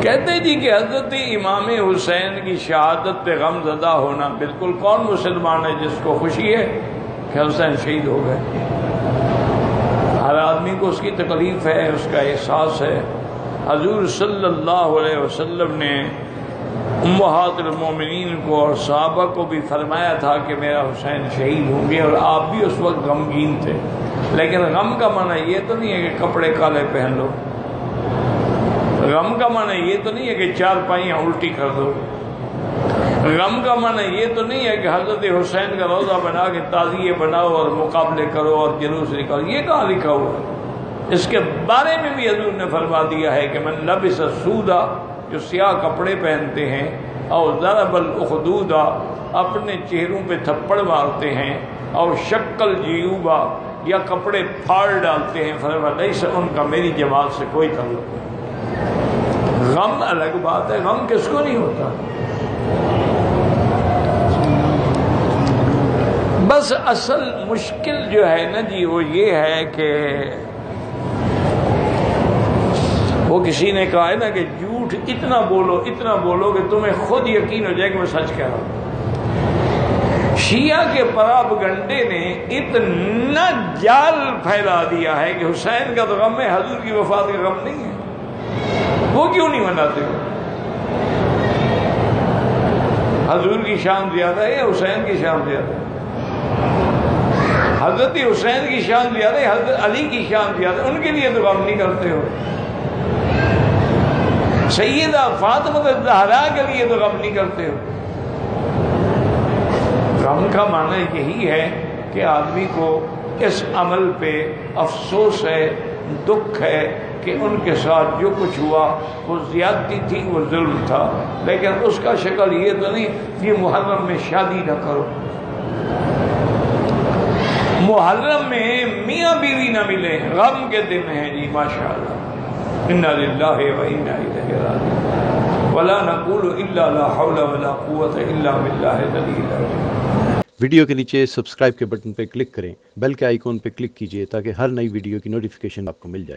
کہتے جی کہ حضرت امام حسین کی شہادت پہ غم زدہ ہونا، بالکل کون مسلمان ہے جس کو خوشی ہے کہ حسین شہید ہو گئے؟ ہر آدمی کو اس کی تکلیف ہے، اس کا احساس ہے۔ حضور صلی اللہ علیہ وسلم نے امہات المومنین کو اور صحابہ کو بھی فرمایا تھا کہ میرا حسین شہید ہوں گے، اور آپ بھی اس وقت غمگین تھے۔ لیکن غم کا معنی یہ تو نہیں ہے کہ کپڑے کالے پہن لو، غم کا معنی یہ تو نہیں ہے کہ چار پائیاں الٹی کر دو، غم کا معنی یہ تو نہیں ہے کہ حضرت حسین کا روضہ بنا کے تعزیے بناؤ اور مقابلے کرو اور جلوس نکالو۔ یہ کہاں لکھا ہوا ہے؟ اس کے بارے میں بھی حضور نے فرما دیا ہے کہ من لبس سودا، جو سیاہ کپڑے پہنتے ہیں، اور ضرب الاخدودا، اپنے چہروں پہ تھپڑ مارتے ہیں، اور شکل جیوبا، یا kپڑے پھاڑ ڈالتے ہیں، فرمایا لیس ان کا میری جماعت سے کوئی تعلق نہیں۔ غم الگ بات ہے، غم کس کو نہیں ہوتا؟ بس اصل مشکل جو ہے نا جی وہ یہ ہے کہ وہ کسی نے کہا ہے نا کہ جھوٹ اتنا بولو کہ تمہیں خود یقین ہو جائے کہ میں سچ کہہ رہا ہوں۔ شیعہ کے پراپگنڈے نے اتنا جال پھیلا دیا ہے کہ حسین کا تو غم ہے، حضور کی وفات کا غم نہیں ہے۔ وہ کیوں نہیں مناتے ہو؟ حضور کی شان زیادہ ہے یا حسین کی شان زیادہ ہے؟ حضرت حسین کی شان زیادہ ہے، حضرت علی کی شان زیادہ ہے، ان کے لیے تو غم نہیں کرتے ہو۔ سیدہ فاطمہ الزہرا کے لیے تو غم نہیں کرتے ہو۔ غم کا معنی یہی ہے کہ آدمی کو اس عمل پہ افسوس ہے، دکھ ہے کہ ان کے ساتھ جو کچھ ہوا وہ زیادتی تھی، وہ ظلم تھا، لیکن اس کا شکل یہ تو نہیں کہ محرم میں شادی نہ کرو، محرم میں میاں بیوی نہ ملے، غم کے دن ہیں جی ماشاءاللہ۔ انا للہ و انا الیہ راجعون ولا نقول الا لا حول ولا قوة الا باللہ العلی العظیم۔ ویڈیو کے نیچے سبسکرائب کے بٹن پہ کلک کریں، بیل کے آئیکن پہ کلک کیجئے تاکہ ہر نئی ویڈیو کی نوٹیفیکیشن آپ کو مل جائے۔